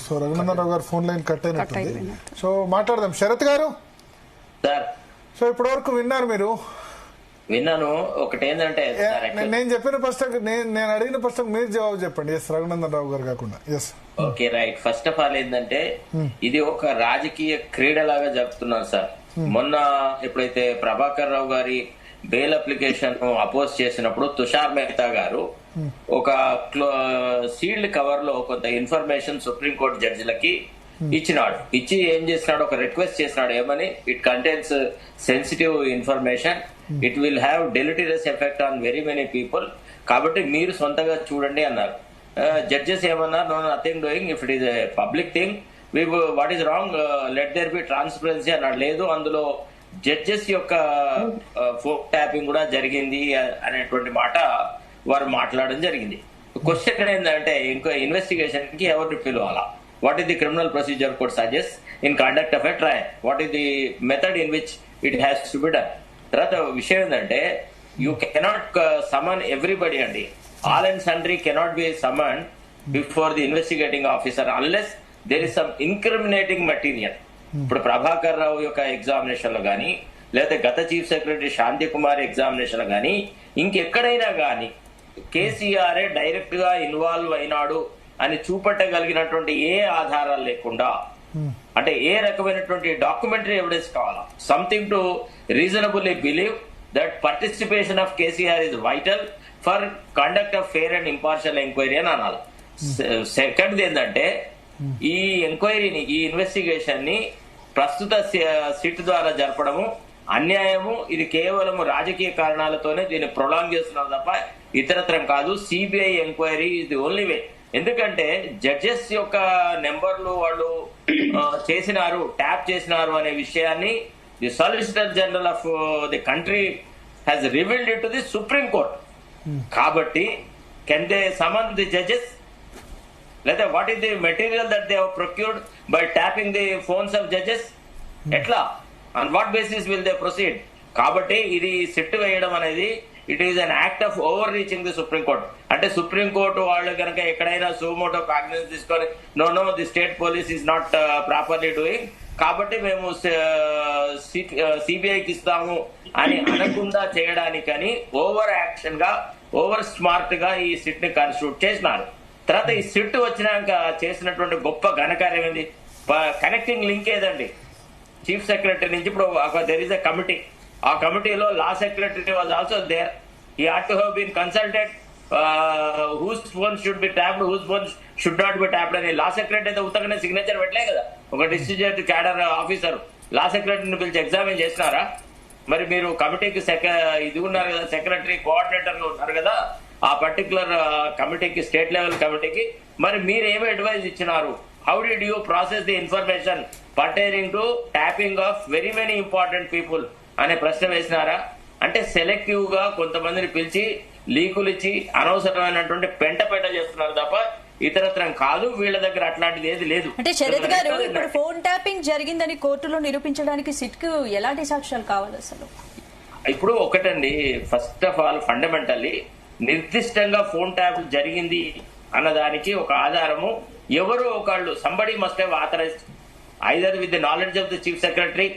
So Raghunandan Rao గారు phone line cut అయినట్టుంది. So మాట్లాడదాం. శరత్ గారు సార్, సో ఇప్పటి వరకు విన్నారు మీరు? విన్నాను. ఒకటి ఏంటంటే నేను చెప్పిన ప్రశ్నకు నేను అడిగిన ప్రశ్నకు మీరు జవాబు చెప్పండి. ఎస్, రఘునందన్ రావు గారు కాకుండా. Yes, okay, right. First of all ఏంటంటే ఇది ఒక రాజకీయ క్రీడలాగా జరుపుతున్నారు సార్. మొన్న ఎప్పుడైతే ప్రభాకర్ రావు గారి బెయిల్ అప్లికేషన్ అపోజ్ చేసినప్పుడు తుషార్ మెహతా గారు ఒక సీల్డ్ కవర్ లో కొంత ఇన్ఫర్మేషన్ సుప్రీంకోర్టు జడ్జిలకి ఇచ్చినాడు. ఇచ్చి ఏం చేసినాడు, ఒక రిక్వెస్ట్ చేసినాడు. ఏమని? It contains sensitive information, it will have deleterious effect on very many people, కాబట్టి మీరు సొంతగా చూడండి అన్నారు. జడ్జెస్ ఏమన్నారు? No nothing doing, if it is a public thing what is wrong, let there be transparency అన్నాడు. లేదు, అందులో జడ్జెస్ యొక్క ఫోక్ ట్యాపింగ్ కూడా జరిగింది అనేటువంటి మాట వారు మాట్లాడడం జరిగింది. క్వశ్చన్ ఏంటంటే, ఇంకో ఇన్వెస్టిగేషన్ కి ఎవరిని పిలవాలా? What is the criminal procedure code suggest in conduct of a trial? What is the method in which it has to be done? తర్వాత విషయం ఏంటంటే, యూ కెనాట్ సమన్ ఎవ్రీబడి అండి. All and sundry cannot be summon before the investigating officer unless there is some incriminating material. ఇప్పుడు ప్రభాకర్ రావు యొక్క examination లో గానీ, లేదా గత chief secretary Shanti Kumar examination లో గానీ, ఇంకెక్కడైనా గానీ కేసీఆర్ డైరెక్ట్ గా ఇన్వాల్వ్ అయినాడు అని చూపెట్టగలిగినటువంటి ఏ ఆధారాలు లేకుండా, అంటే ఏ రకమైనటువంటి డాక్యుమెంటరీ ఎవిడెన్స్ కావాలా? Something to reasonably believe that participation of KCR is vital for conduct of fair and impartial enquiry అని అనాలి. సెకండ్ ఏంటంటే, ఈ ఎంక్వైరీని, ఈ ఇన్వెస్టిగేషన్ ని ప్రస్తుత సిట్ ద్వారా జరపడము అన్యాయము. ఇది కేవలం రాజకీయ కారణాలతోనే దీన్ని ప్రొలాంగ్ చేస్తున్నారు తప్ప ఇతరత్రం కాదు. CBI enquiry is the only way. ఎందుకంటే జడ్జెస్ యొక్క నెంబర్లు వాళ్ళు చేసినారు, ట్యాప్ చేసినారు అనే విషయాన్ని the solicitor general of the country has revealed it to the supreme court. కాబట్టి can they summon the judges, లేదా what is the material that they have procured by tapping the phones of judges? ఎట్లా, on what basis will they proceed? కాబట్టి ఇది SIT వేయడం అనేది it is an act of overreaching the supreme court. అంటే supreme court వాళ్ళు కనుక ఎక్కడైనా suo motu cognizance తీసుకొని know the state police is not properly doing, కాబట్టి మేము సిబిఐకి ఇస్తాము అని అనకుండా చేయడానికని ఓవర్ యాక్షన్ గా, ఓవర్ స్మార్ట్ గా ఈ సిట్ ని కాన్స్టిట్యూట్ చేసినారు. తర్వాత ఈ సిట్ వచ్చినాక చేసినటువంటి గొప్ప ఘనకార్యం ఏంది? కనెక్టింగ్ లింక్ ఏదండి? చీఫ్ సెక్రటరీ నుంచి ఇప్పుడు దెర్ ఇస్ ఎ కమిటీ. ఆ కమిటీలో law secretary was also there. He had to have been consulted whose phone should be tapped, whose phone should not be tapped అని. లా సెక్రటరీ అయితే ఉత్తగానే signature పెట్టలే కదా. ఒక district cadre officer లా సెక్రటరీని పిలిచి examine చేసినారా? మరి మీరు కమిటీకి ఇది ఉన్నారు కదా, సెక్రటరీ కోఆర్డినేటర్లు ఉన్నారు కదా, ఆ పర్టికులర్ కమిటీకి, స్టేట్ లెవెల్ కమిటీకి మరి మీరు ఏమి అడ్వైజ్ ఇచ్చినారు? How did you process the information pertaining to tapping of very many important people అనే ప్రశ్న వేసినారా? అంటే సెలెక్టివ్ గా కొంతమందిని పిలిచి లీకులు ఇచ్చి అనవసరమైనటువంటి పెంట చేస్తున్నారు తప్ప ఇతరత్రం కాదు. వీళ్ళ దగ్గర అట్లాంటిది ఏది లేదు. అంటే శరత్ గారు, ఇప్పుడు ఫోన్ ట్యాపింగ్ జరిగిందని కోర్టులో నిరూపించడానికి సిట్ కు ఎలాంటి సాక్ష్యాలు కావాలి అసలు? ఇప్పుడు ఒకటండి, ఫస్ట్ ఆఫ్ ఆల్ ఫండమెంటల్లీ నిర్దిష్టంగా ఫోన్ ట్యాప్ జరిగింది అన్నదానికి ఒక ఆధారము ఎవరో ఒకళ్ళు, somebody must have authorized either with the knowledge of the chief secretary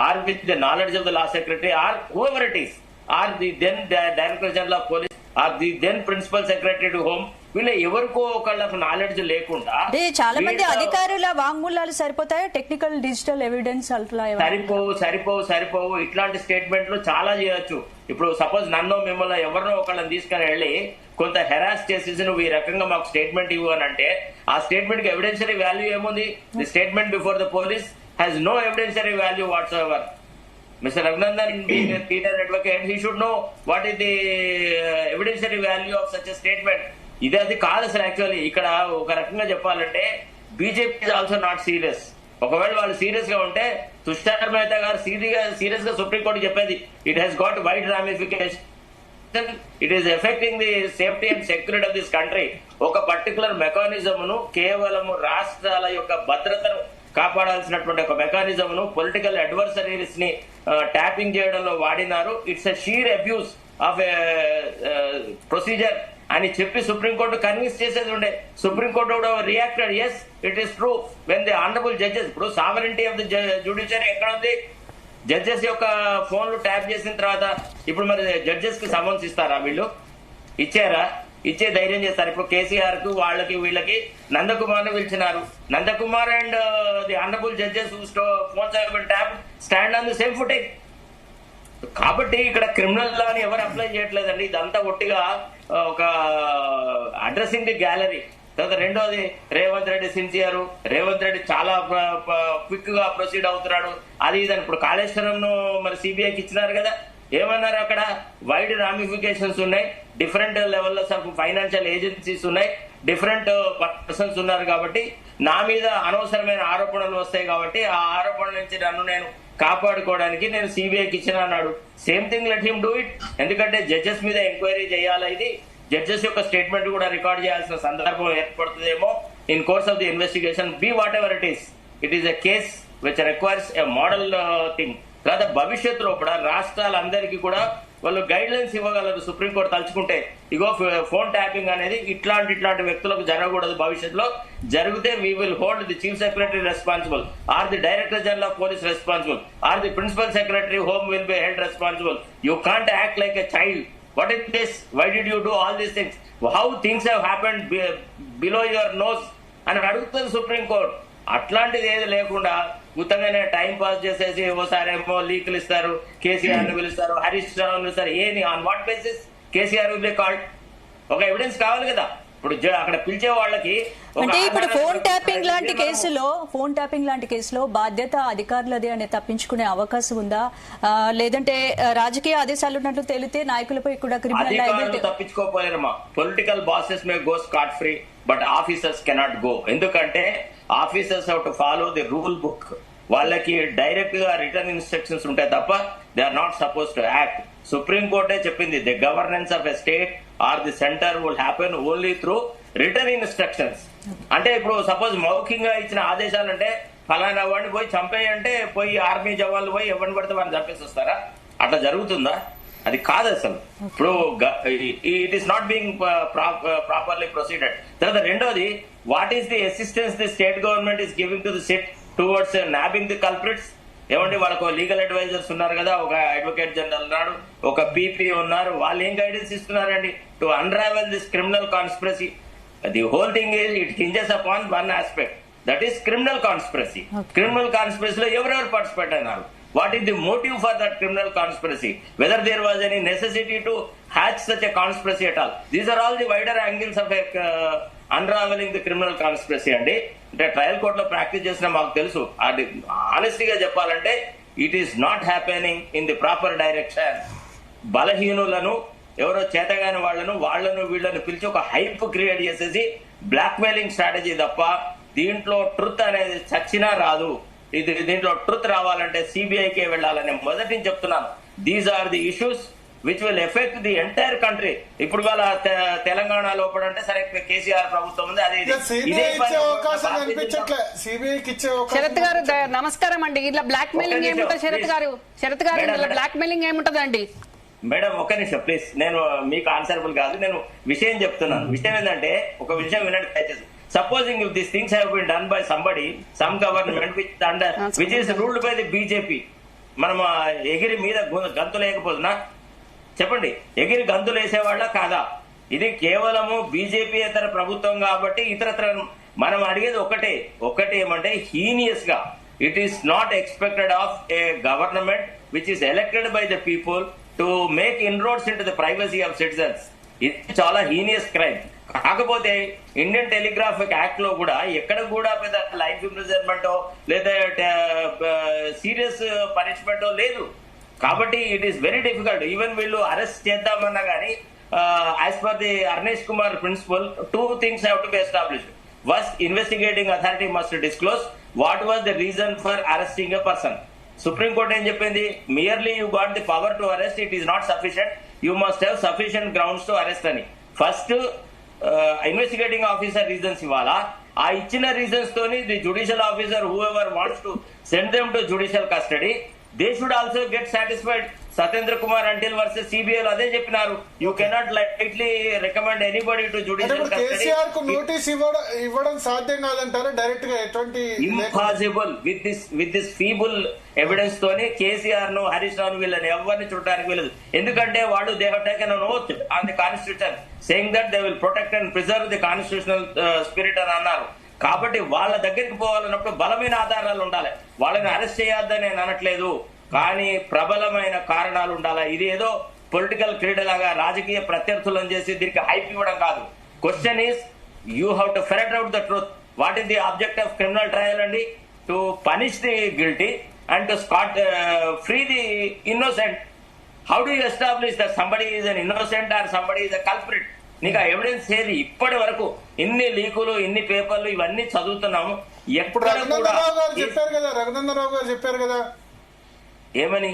or with the knowledge of the law secretary or whoever it is, or the then director general of police or the then principal secretary to home. వీళ్ళ ఎవరికో ఒకళ్ళకు knowledge లేకుండా చాలా మంది అధికారుల వాంగ్మూలాలు సరిపోతాయా? Technical digital evidence అట్లా సరిపోవు. ఇట్లాంటి స్టేట్మెంట్లు చాలా చేయొచ్చు. ఇప్పుడు సపోజ్ నన్ను మిమ్మల్ని ఎవరినో ఒకళ్ళని తీసుకుని వెళ్ళి కొంత హెరాస్ చేసేసి నువ్వు ఈ రకంగా మాకు స్టేట్మెంట్ ఇవ్వు అని అంటే ఆ స్టేట్మెంట్ కి ఎవిడెన్షియరీ వాల్యూ ఏముంది? The statement before the police has no evidentiary value whatsoever. Mr. Raghunan, being a senior advocate, he should know what is the evidentiary value of such a statement. ఇది అది కాదు అసలు. Actually ఇక్కడ ఒక రకంగా చెప్పాలంటే BJP is also not serious. ఒకవేళ వాళ్ళు సీరియస్ గా ఉంటే తుషార్ మెహతా గారు సీరియస్ గా సుప్రీంకోర్టు చెప్పేది it has got wide ramification, it is affecting the safety and security of this country. ఒక పర్టికులర్ మెకానిజం ను కేవలం రాష్ట్రాల యొక్క భద్రతను కాపాడాల్సినటువంటి ఒక మెకానిజం ను పొలిటికల్ అడ్వర్సరీస్ ని ట్యాపింగ్ చేయడంలో వాడినారు. It's a sheer abuse of procedure అని చెప్పి సుప్రీంకోర్టు కన్విన్స్ చేసేది ఉండే. సుప్రీంకోర్టు కూడా reacted, yes it is true when the honourable judges. ఇప్పుడు సావరెంటీ ఆఫ్ ది జ్యుడిషియరీ ఎక్కడ ఉంది? జడ్జెస్ యొక్క ఫోన్లు ట్యాప్ చేసిన తర్వాత ఇప్పుడు మరి జడ్జెస్ కి సమన్స్ ఇస్తారా? వీళ్ళు ఇచ్చారా? ఇచ్చే ధైర్యం చేస్తారు. ఇప్పుడు కేసీఆర్ కు వాళ్ళకి వీళ్ళకి నందకుమార్ ని పిలిచినారు. Nandakumar and the honourable judges phones tap stand on the same footage. కాబట్టి ఇక్కడ క్రిమినల్ లా ని ఎవరు అప్లై చేయట్లేదండి. ఇదంతా ఒట్టిగా ఒక అడ్రసింగ్ ది గ్యాలరీ. తర్వాత రెండోది రేవంత్ రెడ్డి సిన్సియర్, రేవంత్ రెడ్డి చాలా క్విక్ గా ప్రొసీడ్ అవుతున్నాడు. అది ఇదని ఇప్పుడు కాళేశ్వరం మరి సిబిఐకి ఇచ్చినారు కదా, ఏమన్నారు అక్కడ? వైడ్ రామిఫికేషన్స్ ఉన్నాయి, different levels of financial agencies ఉన్నాయి, డిఫరెంట్ పర్సన్స్ ఉన్నారు. కాబట్టి నా మీద అనవసరమైన ఆరోపణలు వస్తాయి కాబట్టి ఆ ఆరోపణల నుంచి నన్ను నేను కాపాడుకోవడానికి నేను సిబిఐకి ఇచ్చిన అన్నాడు. Same thing, let him do it. ఎందుకంటే జడ్జెస్ మీద ఎంక్వైరీ చేయాలి. ఇది జడ్జెస్ యొక్క స్టేట్మెంట్ కూడా రికార్డ్ చేయాల్సిన సందర్భం ఏర్పడుతుందేమో in course of the investigation. Be whatever it is a case which requires a model thing. తర్వాత భవిష్యత్తులో కూడా రాష్ట్రాలందరికీ కూడా వాళ్ళు గైడ్ లైన్స్ ఇవ్వగలరు సుప్రీంకోర్టు తలుచుకుంటే. ఇగో ఫోన్ ట్యాపింగ్ అనేది ఇట్లాంటి వ్యక్తులకు జరగకూడదు. భవిష్యత్తులో జరిగితే we will hold the chief secretary responsible, or the director general of police responsible, or the principal secretary home will be held responsible. You can't act like a child. What is this? Why did you do all these things? How things have happened below your nose? అని అడుగుతుంది supreme court. అట్లాంటిది ఏది లేకుండా ఉత్తగానే time pass చేసేసి ఓసారేమో లీకులు ఇస్తారు, కేసీఆర్ ని పిలుస్తారు, హరీష్ రావు పిలుస్తారు. ఏని on what basis KCR will be called? ఒక ఎవిడెన్స్ కావాలి కదా. ఇప్పుడు అక్కడ పిలిచే వాళ్ళకి అంటే ఇప్పుడు ఫోన్ ట్యాపింగ్ లాంటి కేసులో బాధ్యత అధికారులదే అని తప్పించుకునే అవకాశం ఉందా? లేదంటే రాజకీయ ఆదేశాలు ఉన్నట్లు తేలితే నాయకులపై కూడా క్రిమినల్ లయబిలిటీ? తప్పించుకోపోయారమ్మా. Political bosses may go scot free, but officers cannot go. ఎందుకంటే officers have to follow the rule book. వాళ్ళకి డైరెక్ట్ గా రిటర్న్ ఇన్స్ట్రక్షన్స్ ఉంటాయి తప్ప they are not suppose to act. Supreme కోర్టే చెప్పింది, the governance of a state or the centre will happen only through written instructions. అంటే ఇప్పుడు suppose మౌఖికంగా ఇచ్చిన ఆదేశాలు అంటే ఫలానా వాడిని పోయి చంపేయంటే పోయి ఆర్మీ జవాన్లు పోయి ఎవరిని పడితే వాడిని చంపేసి వస్తారా? అట్లా జరుగుతుందా? అది కాదు అసలు. ఇప్పుడు it is not being properly proceeded. తర్వాత రెండోది, what is the assistance the state government is giving to the SIT towards nabbing the culprits? ఏమంటే వాళ్ళకు లీగల్ అడ్వైజర్స్ ఉన్నారు కదా, ఒక అడ్వకేట్ జనరల్ ఉన్నాడు, ఒక పీపీ ఉన్నారు. వాళ్ళు ఏం గైడెన్స్ ఇస్తున్నారండి to unravel this criminal conspiracy? The whole thing is it hinges upon one aspect, that is criminal conspiracy. Criminal కాన్స్పిరసీలో ఎవరెవరు పార్టిసిపేట్ అయినారు? What is the motive for that criminal conspiracy? Whether there was any necessity to hatch such a conspiracy at all? These are all the wider angles of unraveling the criminal conspiracy. అంటే trial కోర్టులో practice చేసిన మాకు తెలుసు. అది ఆనెస్టీగా చెప్పాలంటే it is not happening in the proper direction. బలహీనులను, ఎవరో చేతగాని వాళ్ళను వీళ్ళను పిలిచి ఒక హైప్ క్రియేట్ చేసేసి బ్లాక్ మెయిలింగ్ స్ట్రాటజీ తప్ప దీంట్లో ట్రుత్ అనేది చచ్చినా రాదు. దీంట్లో ట్రుత్ రావాలంటే సిబిఐకే వెళ్ళాలని మొదటి నుంచి చెప్తున్నాను. These are the issues which will affect the entire country. ఇప్పుడు వాళ్ళ తెలంగాణ లోపడంటే సరే కేసీఆర్ ప్రభుత్వం ఉంది, అది శరత్ గారు నమస్కారం అండి. ఇట్లా బ్లాక్ మెయిలింగ్ ఏముంటుంది శరత్ గారు ఇట్లా బ్లాక్ మెయిలింగ్ ఏముంటదండి? మేడం ఒక్క నిమిషం ప్లీజ్, నేను మీకు ఆన్సరబుల్ కాదు, నేను విషయం చెప్తున్నాను. విషయం ఏంటంటే ఒక విషయం వినండి దయచేసి. Supposing if these things have been done by somebody, some government which is ruled by the BJP, మనం ఎగిరి మీద గంతులు వేయకపోతున్నా చెప్పండి, ఎగిరి గంతులు వేసేవాళ్ళ కాదా? ఇది కేవలము బీజేపీ ఇతర ప్రభుత్వం కాబట్టి ఇతరత్ర మనం అడిగేది ఒకటే ఏమంటే హీనియస్ గా it is not expected of a government which is elected by the people to make inroads into the privacy of citizens. ఇది చాలా హీనియస్ క్రైమ్. కాకపోతే ఇండియన్ టెలిగ్రాఫిక్ యాక్ట్ లో కూడా ఎక్కడ కూడా పెద్ద లైఫ్ ఇంప్రిజన్మెంట్ లేదా సీరియస్ పనిష్మెంట్ లేదు. కాబట్టి it is very difficult. Even వీళ్ళు అరెస్ట్ చేద్దామన్నా కానీ as per the Arnesh Kumar principle 2 things have to be established. First, investigating authority must disclose what was the reason for arresting a person. Supreme Court ఏం చెప్పింది? merely you got the power to arrest, it is not sufficient, you must have sufficient grounds to arrest అని. First investigating officer reasons ఇవ్వాలా, ఆ ఇచ్చిన reasons తోని the judicial officer who ever wants to send them to judicial custody they should also get satisfied. Satyendra Kumar until versus CBI లో అదే చెప్పినారు. You cannot lightly recommend anybody to అంటే judicial ఇప్పుడు కేసీఆర్ కు నోటీస్ ఇవ్వడం సాధ్యం కాదంటారా? డైరెక్ట్ గా ఎటువంటి impossible with this feeble evidence తోని కేసీఆర్ ను హరీష్ రావు వీళ్ళని ఎవరిని చూడడానికి వీలదు. ఎందుకంటే వాళ్ళు they have taken an oath on the constitution saying that they will protect and preserve the constitutional spirit అని అన్నారు. కాబట్టి వాళ్ళ దగ్గరికి పోవాలన్నప్పుడు బలమైన ఆధారాలు ఉండాలి. వాళ్ళని అరెస్ట్ చేయొద్దని నేను అనట్లేదు, కానీ ప్రబలమైన కారణాలు ఉండాలి. ఇది ఏదో పొలిటికల్ క్రీడలాగా రాజకీయ ప్రత్యర్థులను చేసి దీనికి హైప్ ఇవ్వడం కాదు. Question is you have to ferret out the truth. What is the object of criminal trial అండి? To punish the guilty and to free the innocent. How do you establish that somebody is an innocent or somebody is a culprit? నీకు ఆ evidence ఏది? ఇప్పటి వరకు ఇన్ని లీకులు, ఇన్ని పేపర్లు ఇవన్నీ చదువుతున్నాము. ఇప్పుడు రఘునందన్ రావు గారు చెప్పారు కదా ఏమని?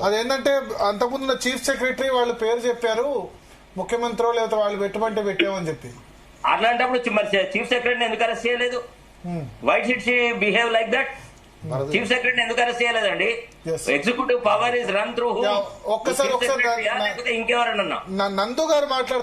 అదేంటంటే అంతకుముందు చీఫ్ సెక్రటరీ వాళ్ళు పేరు చెప్పారు, ముఖ్యమంత్రి లేకపోతే వాళ్ళు పెట్టమంటే పెట్టామని చెప్పి. అట్లాంటప్పుడు మరి చీఫ్ సెక్రటరీని ఎందుకు అరెస్ట్ చేయలేదు? Why should she behave like that? చీఫ్ సెక్రటరీని ఎందుకు అరెస్ట్ చేయలేదండి? Executive power is run through ఒక్కసారి ఇంకెవరన్నా నందు గారు మాట్లాడుతున్నారు.